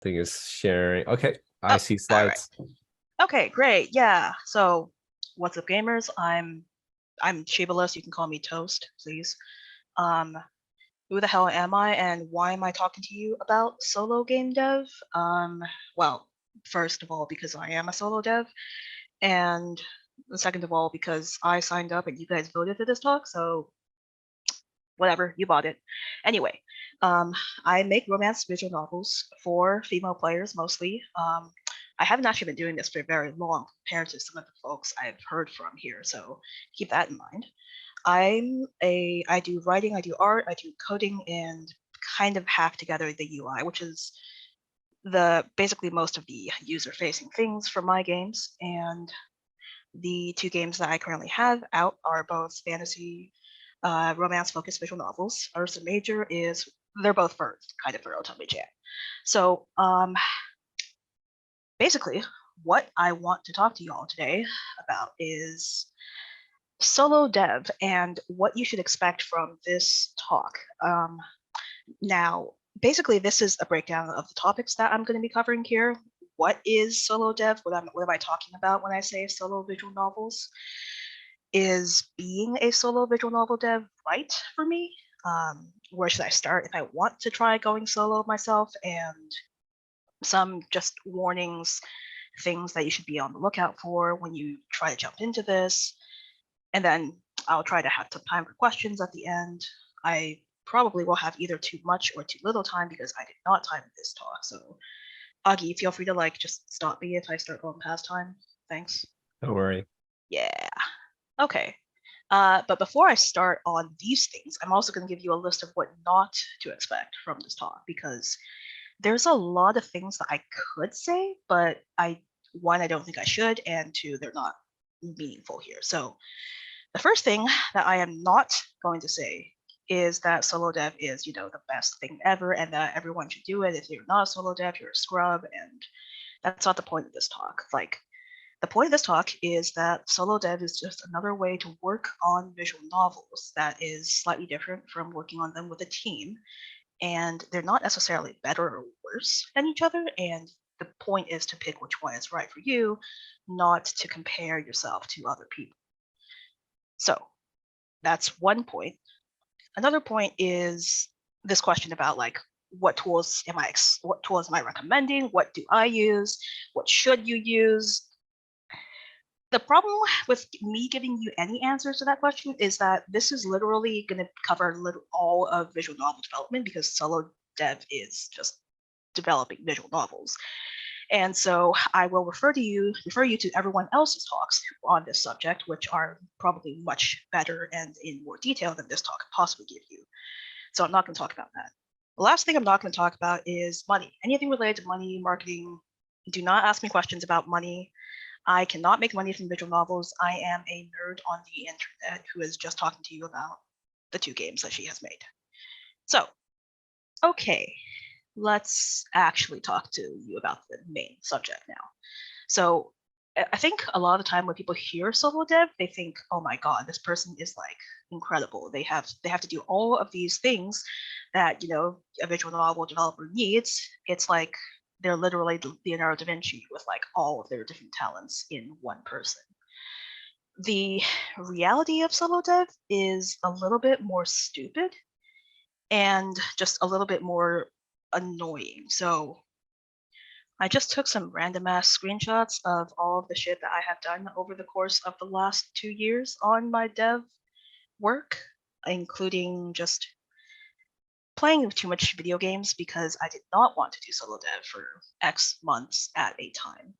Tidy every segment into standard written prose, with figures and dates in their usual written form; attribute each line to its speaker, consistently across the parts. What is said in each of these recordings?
Speaker 1: thing is sharing. Okay, I
Speaker 2: Oh,
Speaker 1: see
Speaker 2: all right.
Speaker 1: slides.
Speaker 2: Okay, great. Yeah. So, what's up, gamers? I'm Shabaless. You can call me Toast, please. Um, who the hell am I, and why am I talking to you about solo game dev? Well, first of all, because I am a solo dev, and second of all, because I signed up and you guys voted for this talk, so whatever, you bought it. Anyway, I make romance visual novels for female players mostly. I haven't actually been doing this for very long compared to some of the folks I've heard from here, so keep that in mind. I do writing, I do art, I do coding, and kind of hack together the UI, which is basically most of the user-facing things for my games. And the two games that I currently have out are both fantasy, romance-focused visual novels. Ursa Major is they're both for kind of for Otome Jam. So basically, what I want to talk to you all today about is solo dev and what you should expect from this talk. Now, basically, this is a breakdown of the topics that I'm going to be covering here. What is solo dev? What am I talking about when I say solo visual novels? Is being a solo visual novel dev right for me? Where should I start if I want to try going solo myself? And some just warnings, things that you should be on the lookout for when you try to jump into this. And then I'll try to have some time for questions at the end. I probably will have either too much or too little time because I did not time this talk. So Augie, feel free to just stop me if I start going past time. Thanks.
Speaker 1: Don't worry.
Speaker 2: Yeah. Okay. But before I start on these things, I'm also going to give you a list of what not to expect from this talk because there's a lot of things that I could say, but one, I don't think I should, and two, they're not meaningful here. So the first thing that I am not going to say is that solo dev is, the best thing ever and that everyone should do it. If you're not a solo dev, you're a scrub, and that's not the point of this talk. The point of this talk is that solo dev is just another way to work on visual novels that is slightly different from working on them with a team. And they're not necessarily better or worse than each other. And the point is to pick which one is right for you, not to compare yourself to other people. So that's one point. Another point is this question about what tools am I recommending? What do I use? What should you use? The problem with me giving you any answers to that question is that this is literally going to cover all of visual novel development because solo dev is just developing visual novels. And so I will refer you to everyone else's talks on this subject, which are probably much better and in more detail than this talk could possibly give you. So I'm not going to talk about that. The last thing I'm not going to talk about is money. Anything related to money, marketing, do not ask me questions about money. I cannot make money from visual novels. I am a nerd on the internet who is just talking to you about the two games that she has made. So, okay, let's actually talk to you about the main subject now. So I think a lot of the time when people hear solo dev, they think, oh my God, this person is incredible. They have to do all of these things that, a visual novel developer needs. It's like they're literally Leonardo da Vinci with all of their different talents in one person. The reality of solo dev is a little bit more stupid and just a little bit more annoying. So I just took some random ass screenshots of all of the shit that I have done over the course of the last 2 years on my dev work, including just playing too much video games because I did not want to do solo dev for X months at a time.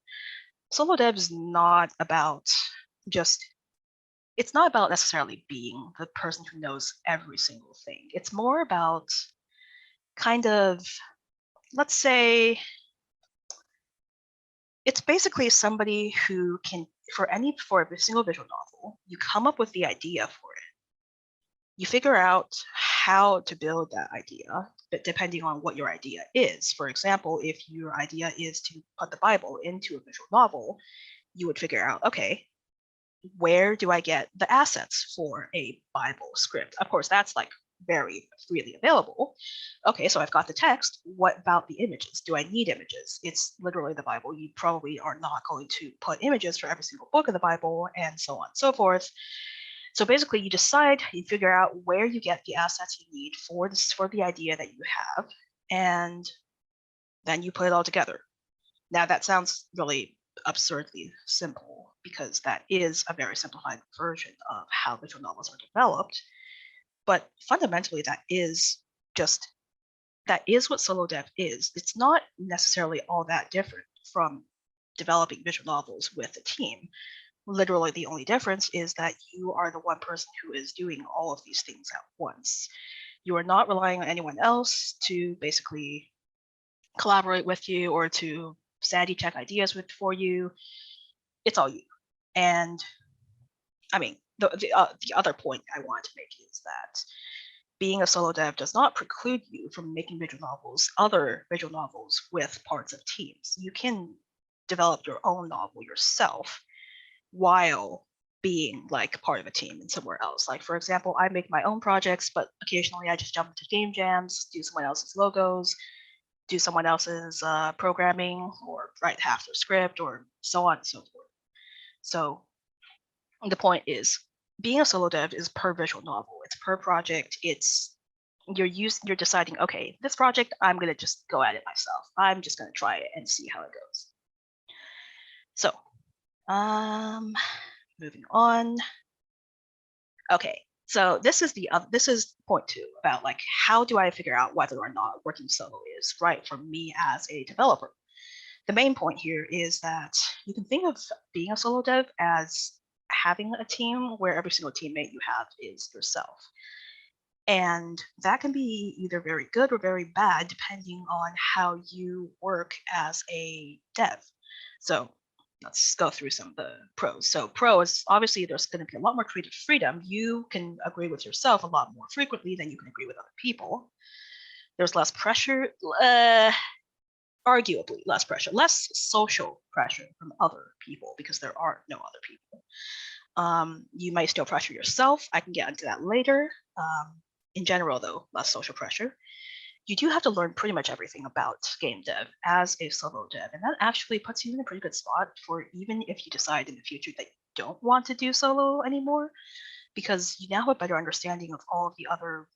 Speaker 2: Solo dev is not about it's not about necessarily being the person who knows every single thing. It's more about kind of, let's say, it's basically somebody who can, for a single visual novel, you come up with the idea for it. You figure out how to build that idea, but depending on what your idea is. For example, if your idea is to put the Bible into a visual novel, you would figure out, okay, where do I get the assets for a Bible script? Of course, that's very freely available. Okay, so I've got the text. What about the images? Do I need images? It's literally the Bible. You probably are not going to put images for every single book of the Bible, and so on and so forth. So basically, you decide, you figure out where you get the assets you need for the idea that you have, and then you put it all together. Now that sounds really absurdly simple because that is a very simplified version of how visual novels are developed. But fundamentally, that is what solo dev is. It's not necessarily all that different from developing visual novels with a team. Literally, the only difference is that you are the one person who is doing all of these things at once. You are not relying on anyone else to basically collaborate with you or to sanity check ideas for you. It's all you. And I mean, the other point I want to make is that being a solo dev does not preclude you from making other visual novels with parts of teams. You can develop your own novel yourself while being like part of a team and somewhere else. Like, for example, I make my own projects, but occasionally I just jump into game jams, do someone else's logos, do someone else's programming, or write half their script, or so on and so forth. So the point is, being a solo dev is per visual novel. It's per project. You're deciding, okay, this project, I'm gonna just go at it myself. I'm just gonna try it and see how it goes. So, moving on. Okay, so this is point 2 about like, how do I figure out whether or not working solo is right for me as a developer? The main point here is that you can think of being a solo dev as having a team where every single teammate you have is yourself. And that can be either very good or very bad depending on how you work as a dev. So let's go through some of the pros. So pro is obviously there's going to be a lot more creative freedom. You can agree with yourself a lot more frequently than you can agree with other people. There's less pressure, arguably less pressure, less social pressure from other people because there are no other people. You might still pressure yourself. I can get into that later. In general, though, less social pressure. You do have to learn pretty much everything about game dev as a solo dev, and that actually puts you in a pretty good spot for even if you decide in the future that you don't want to do solo anymore, because you now have a better understanding of all of the other,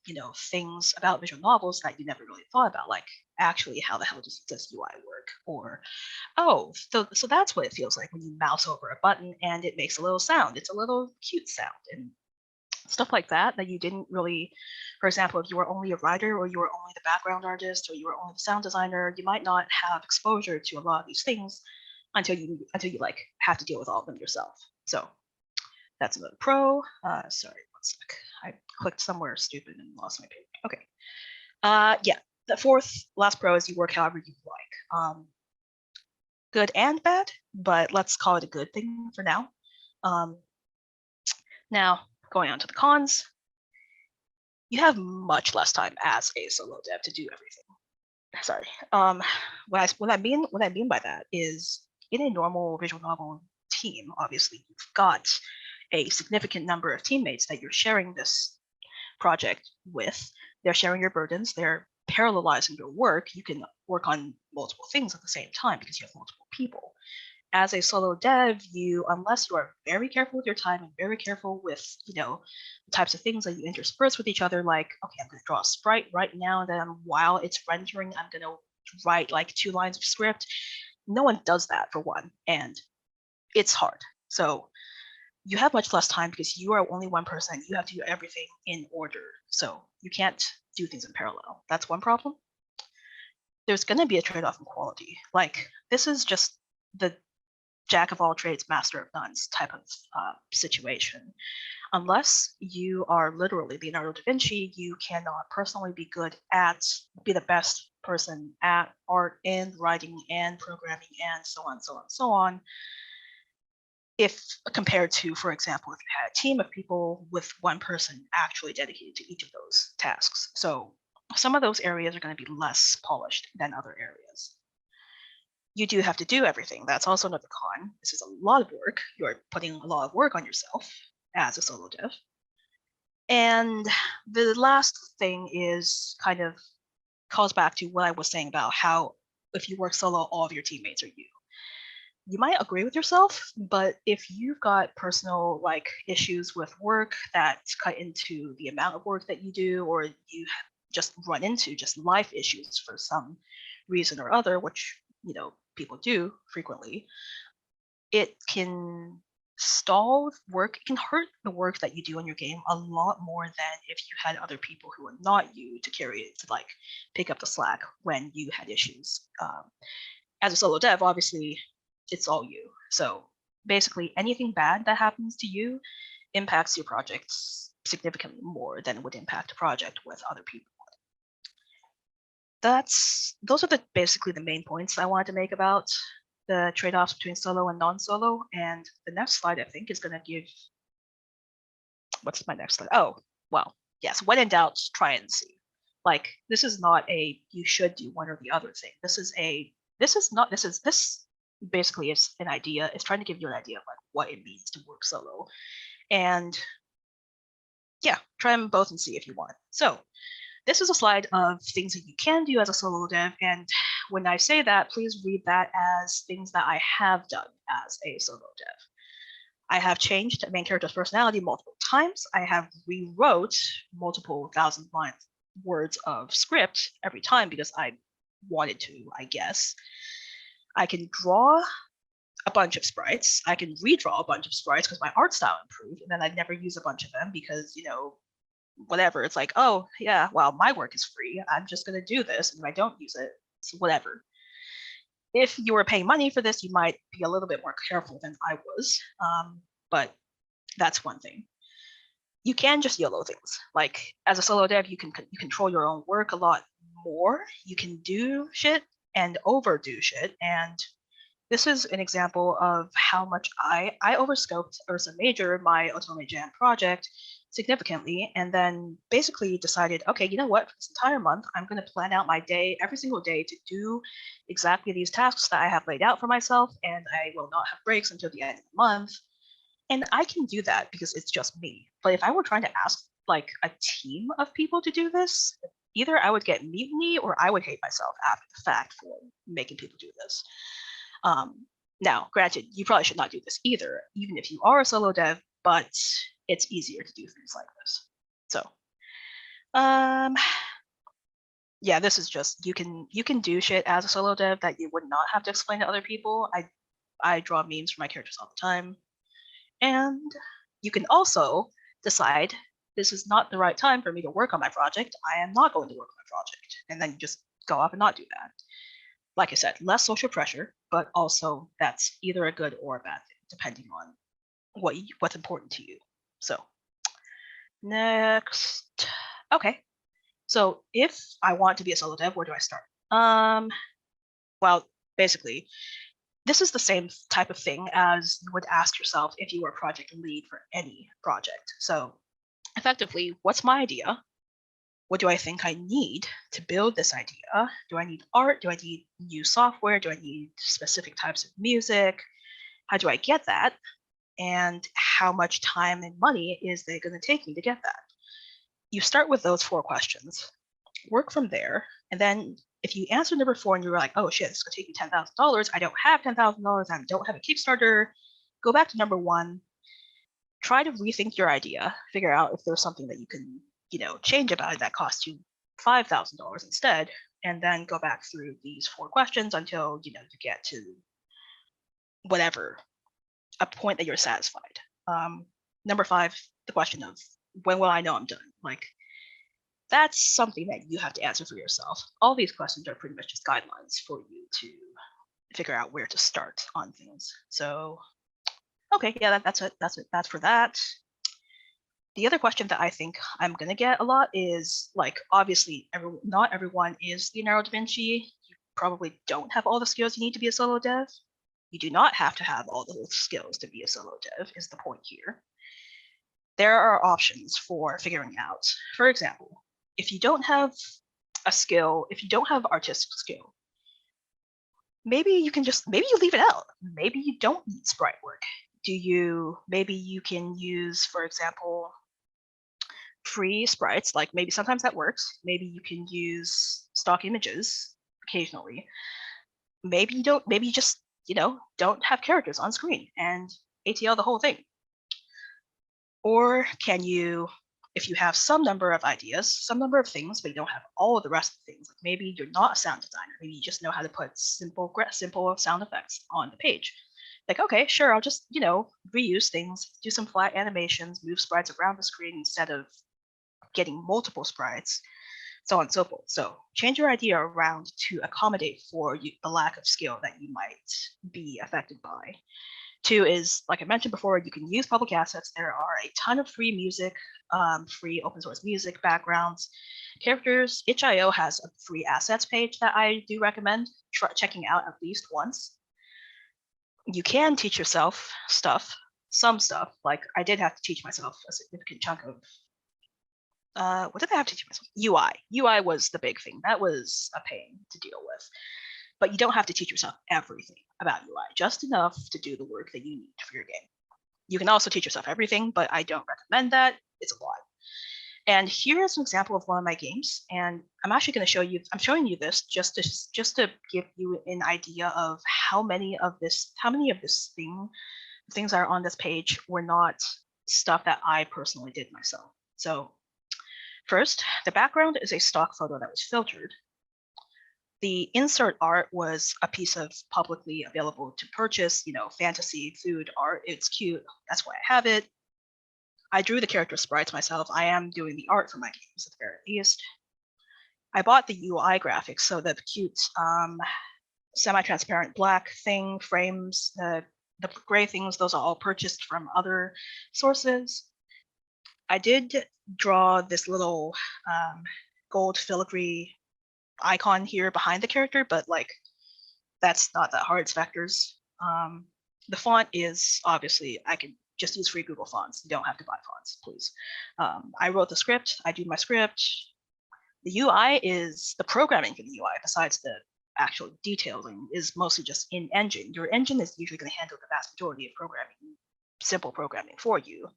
Speaker 2: things about visual novels that you never really thought about, like actually how the hell does UI work, or so that's what it feels like when you mouse over a button and it makes a little sound. It's a little cute sound, and stuff like that you didn't really, for example, if you were only a writer or you were only the background artist or you were only the sound designer, you might not have exposure to a lot of these things until you like have to deal with all of them yourself. So that's another pro. Sorry, one sec. I clicked somewhere stupid and lost my page. Okay. Yeah, the fourth last pro is you work however you like. Good and bad, but let's call it a good thing for now. Now, going on to the cons, you have much less time as a solo dev to do everything. Sorry. What I mean by that is, in a normal visual novel team, obviously you've got a significant number of teammates that you're sharing this project with. They're sharing your burdens. They're parallelizing your work. You can work on multiple things at the same time because you have multiple people. As a solo dev, unless you are very careful with your time and very careful with, the types of things that you intersperse with each other, like, okay, I'm going to draw a sprite right now, and then while it's rendering, I'm going to write like 2 lines of script. No one does that, for one, and it's hard. So you have much less time because you are only one person. You have to do everything in order. So you can't do things in parallel. That's one problem. There's going to be a trade-off in quality. Like, this is just the jack of all trades, master of none type of situation. Unless you are literally Leonardo da Vinci, you cannot personally be the best person at art and writing and programming and so on, so on, so on. If compared to, for example, if you had a team of people with one person actually dedicated to each of those tasks. So some of those areas are going to be less polished than other areas. You do have to do everything. That's also another con. This is a lot of work. You're putting a lot of work on yourself as a solo dev. And the last thing is kind of calls back to what I was saying about how if you work solo, all of your teammates are you. You might agree with yourself, but if you've got personal like issues with work that cut into the amount of work that you do, or you just run into just life issues for some reason or other, which people do frequently, it can stall work. It can hurt the work that you do in your game a lot more than if you had other people who are not you to carry it, to like pick up the slack when you had issues. As a solo dev, obviously, it's all you. So basically, anything bad that happens to you impacts your projects significantly more than it would impact a project with other people. Those are basically the main points I wanted to make about the trade-offs between solo and non-solo. And the next slide, I think, is going to give, what's my next slide? Oh, well, yes, when in doubt, try and see. Like, this is not a you should do one or the other thing. This basically is an idea. It's trying to give you an idea of like what it means to work solo. And yeah, try them both and see if you want. So this is a slide of things that you can do as a solo dev. And when I say that, please read that as things that I have done as a solo dev. I have changed a main character's personality multiple times. I have rewrote multiple thousand words of script every time because I wanted to, I guess. I can draw a bunch of sprites. I can redraw a bunch of sprites because my art style improved, and then I'd never use a bunch of them because, whatever. It's like, oh, yeah, well, my work is free. I'm just going to do this, and if I don't use it, it's whatever. If you were paying money for this, you might be a little bit more careful than I was, but that's one thing. You can just YOLO things. Like, as a solo dev, you control your own work a lot more. You can do shit and overdo shit, and this is an example of how much I overscoped Ursa Major, my Otome Jam project, significantly, and then basically decided, okay, you know what, for this entire month, I'm going to plan out my day every single day to do exactly these tasks that I have laid out for myself, and I will not have breaks until the end of the month. And I can do that because it's just me. But if I were trying to ask like a team of people to do this, either I would get mutiny or I would hate myself after the fact for making people do this. Now, granted, you probably should not do this either, even if you are a solo dev, but it's easier to do things like this. So, yeah, this is just, you can do shit as a solo dev that you would not have to explain to other people. I draw memes for my characters all the time. And you can also decide this is not the right time for me to work on my project. I am not going to work on my project. And then you just go off and not do that. Like I said, less social pressure, but also that's either a good or a bad thing, depending on what's important to you. So next, okay. So if I want to be a solo dev, where do I start? Well, basically, this is the same type of thing as you would ask yourself if you were a project lead for any project. So effectively, what's my idea? What do I think I need to build this idea? Do I need art? Do I need new software? Do I need specific types of music? How do I get that? And how much time and money is it going to take me to get that? You start with those 4 questions, work from there, and then if you answer number 4 and you're like, oh shit, it's going to take me $10,000, I don't have $10,000, I don't have a Kickstarter, go back to number 1, try to rethink your idea, figure out if there's something that you can change about it that costs you $5,000 instead, and then go back through these 4 questions until you get to whatever, a point that you're satisfied. Number 5, the question of when will I know I'm done? Like, that's something that you have to answer for yourself. All these questions are pretty much just guidelines for you to figure out where to start on things. So, okay, yeah, that's it. That's for that. The other question that I think I'm going to get a lot is, like, obviously, not everyone is Leonardo da Vinci. You probably don't have all the skills you need to be a solo dev. You do not have to have all the skills to be a solo dev, is the point here. There are options for figuring out. For example, if you don't have a skill, if you don't have artistic skill, maybe you leave it out. Maybe you don't need sprite work. Maybe you can use, for example, free sprites, like maybe sometimes that works. Maybe you can use stock images occasionally. Maybe you don't, maybe you just, don't have characters on screen and ATL the whole thing. Or can you, if you have some number of ideas, some number of things, but you don't have all of the rest of the things, like maybe you're not a sound designer, maybe you just know how to put simple sound effects on the page. Like, okay, sure, I'll just, reuse things, do some flat animations, move sprites around the screen instead of getting multiple sprites, so on and so forth. So change your idea around to accommodate for the lack of skill that you might be affected by. 2 is, like I mentioned before, you can use public assets. There are a ton of free music, free open source music, backgrounds, characters. itch.io has a free assets page that I do recommend checking out at least once. You can teach yourself some stuff. Like I did have to teach myself a significant chunk of what did I have to teach myself? UI was the big thing. That was a pain to deal with. But you don't have to teach yourself everything about UI, just enough to do the work that you need for your game. You can also teach yourself everything, but I don't recommend that. It's a lot. And here's an example of one of my games, and I'm actually going to show you. I'm showing you this just to give you an idea of how many of things are on this page were not stuff that I personally did myself. So first, the background is a stock photo that was filtered. The insert art was a piece of publicly available to purchase, fantasy food art. It's cute. That's why I have it. I drew the character sprites myself. I am doing the art for my games at the very least. I bought the UI graphics, so the cute semi-transparent black thing, frames, the gray things, those are all purchased from other sources. I did draw this little gold filigree icon here behind the character, but like that's not that hard. It's vectors. The font is obviously, I can just use free Google fonts. You don't have to buy fonts, please. I wrote the script. I do my script. The UI is the programming for the UI, besides the actual detailing, is mostly just in engine. Your engine is usually going to handle the vast majority of programming, simple programming for you.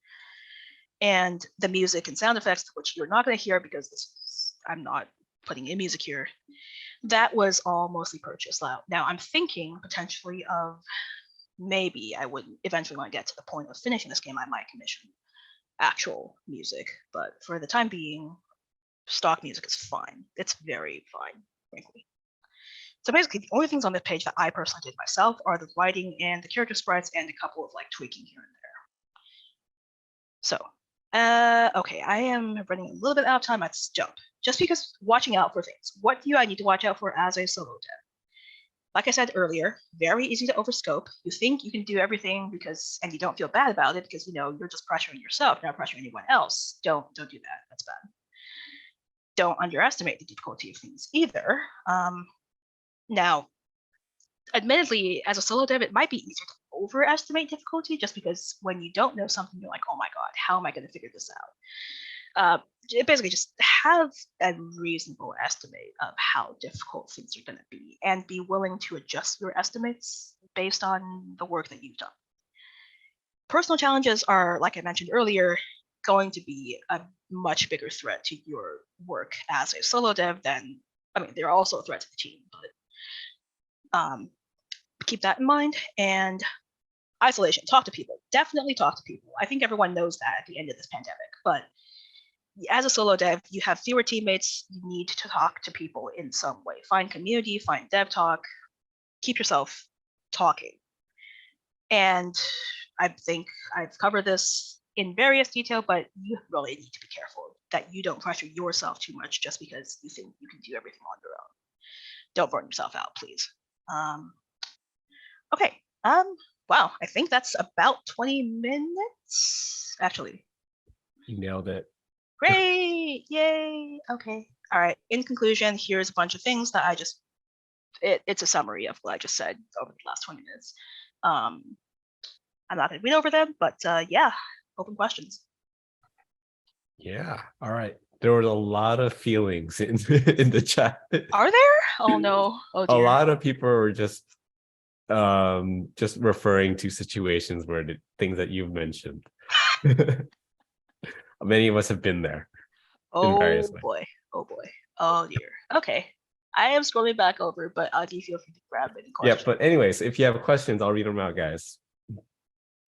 Speaker 2: And the music and sound effects, which you're not going to hear because I'm not putting in music here, that was all mostly purchased. Now I'm thinking potentially of maybe I would eventually want to get to the point of finishing this game, I might commission actual music, but for the time being, stock music is fine. It's very fine, frankly. So basically, the only things on this page that I personally did myself are the writing and the character sprites and a couple of like tweaking here and there. So okay, I am running a little bit out of time. Let's jump. Just because watching out for things. What do I need to watch out for as a solo dev? Like I said earlier, very easy to overscope. You think you can do everything and you don't feel bad about it because you're just pressuring yourself, not pressuring anyone else. Don't do that. That's bad. Don't underestimate the difficulty of things either. Now, admittedly, as a solo dev, it might be easier to overestimate difficulty just because when you don't know something, you're like, oh my God, how am I going to figure this out? Basically just have a reasonable estimate of how difficult things are going to be and be willing to adjust your estimates based on the work that you've done. Personal challenges are, like I mentioned earlier, going to be a much bigger threat to your work as a solo dev than, they're also a threat to the team, but keep that in mind. And isolation, talk to people, definitely talk to people. I think everyone knows that at the end of this pandemic, but as a solo dev, you have fewer teammates. You need to talk to people in some way. Find community, find dev talk, keep yourself talking. And I think I've covered this in various detail, but you really need to be careful that you don't pressure yourself too much just because you think you can do everything on your own. Don't burn yourself out, please. Okay. Wow, I think that's about 20 minutes. Actually.
Speaker 1: You nailed it.
Speaker 2: Great, yay. Okay. All right. In conclusion, here's a bunch of things that it's a summary of what I just said over the last 20 minutes. I'm not going to read over them, but yeah, open questions.
Speaker 1: Yeah. All right. There was a lot of feelings in the chat.
Speaker 2: Are there? Oh no. Oh dear.
Speaker 1: A lot of people were just referring to situations where the things that you've mentioned. Many of us have been there. various
Speaker 2: Oh
Speaker 1: ways.
Speaker 2: boy. Oh boy. Oh dear. Okay. I am scrolling back over, but do you feel free to grab any
Speaker 1: Yeah,
Speaker 2: questions?
Speaker 1: but anyways, if you have questions, I'll read them out, guys.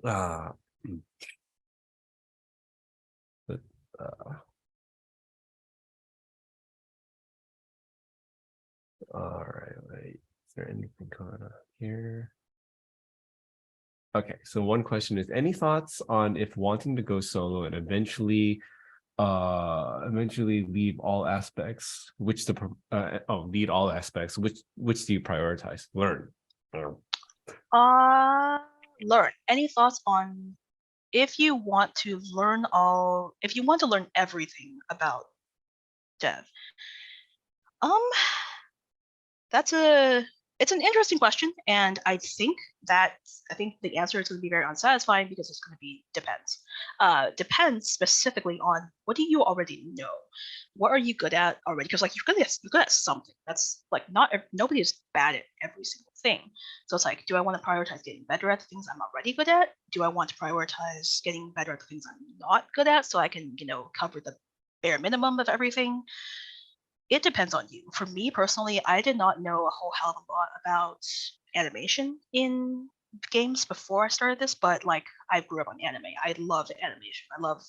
Speaker 1: Uh, but, all right, wait. Is there anything going on here? Okay, so one question is, any thoughts on if wanting to go solo and eventually leave all aspects, lead all aspects, which do you prioritize? Learn.
Speaker 2: Learn. Any thoughts on if you want to learn everything about dev? Um, that's it's an interesting question, and I think the answer is going to be very unsatisfying because it's going to be depends. Depends specifically on what do you already know, what are you good at already? Because like you're good at something. That's like nobody is bad at every single thing. So it's like, do I want to prioritize getting better at the things I'm already good at? Do I want to prioritize getting better at the things I'm not good at so I can cover the bare minimum of everything? It depends on you. For me personally, I did not know a whole hell of a lot about animation in games before I started this, but like I grew up on anime. I love animation. I love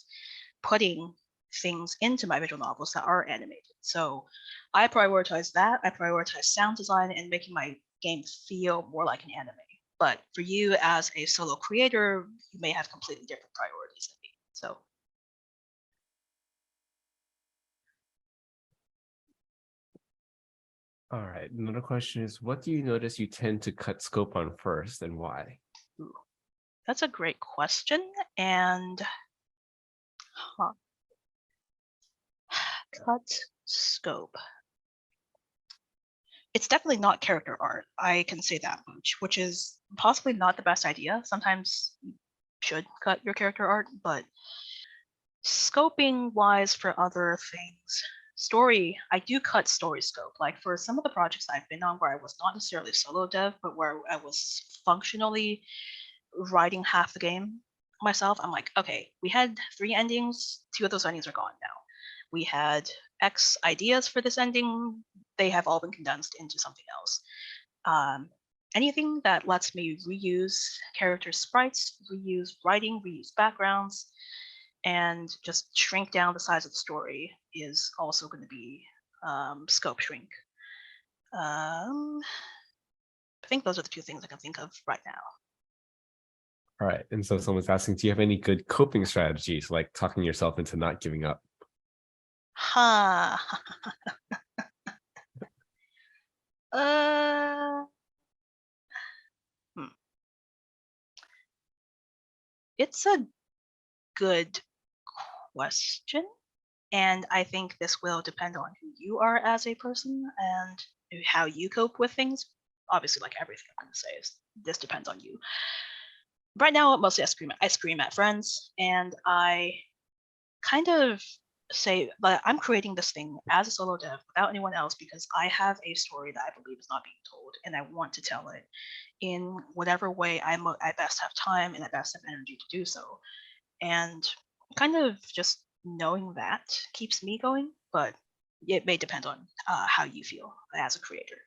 Speaker 2: putting things into my visual novels that are animated. So I prioritize that. I prioritize sound design and making my game feel more like an anime. But for you as a solo creator, you may have completely different priorities than me. So
Speaker 1: All right. Another question is, what do you notice you tend to cut scope on first and why?
Speaker 2: ooh, that's a great question. And cut scope. It's definitely not character art. I can say that much, which is possibly not the best idea. Sometimes you should cut your character art, but scoping wise for other things, story, I do cut story scope. Like for some of the projects I've been on where I was not necessarily solo dev, but where I was functionally writing half the game myself, I'm like, okay, we had 3 endings, 2 of those endings are gone now. We had X ideas for this ending, they have all been condensed into something else. Anything that lets me reuse character sprites, reuse writing, reuse backgrounds, and just shrink down the size of the story is also going to be scope shrink. I think those are the 2 things I can think of right now.
Speaker 1: All right. And so someone's asking, do you have any good coping strategies, like talking yourself into not giving up?
Speaker 2: Huh. uh, hmm. It's a good question. And I think this will depend on who you are as a person and how you cope with things. Obviously, like everything I'm going to say is this depends on you. Right now, mostly I scream at friends, and I kind of say, but I'm creating this thing as a solo dev without anyone else because I have a story that I believe is not being told, and I want to tell it in whatever way I best have time and I best have energy to do so. And kind of just knowing that keeps me going, but it may depend on how you feel as a creator.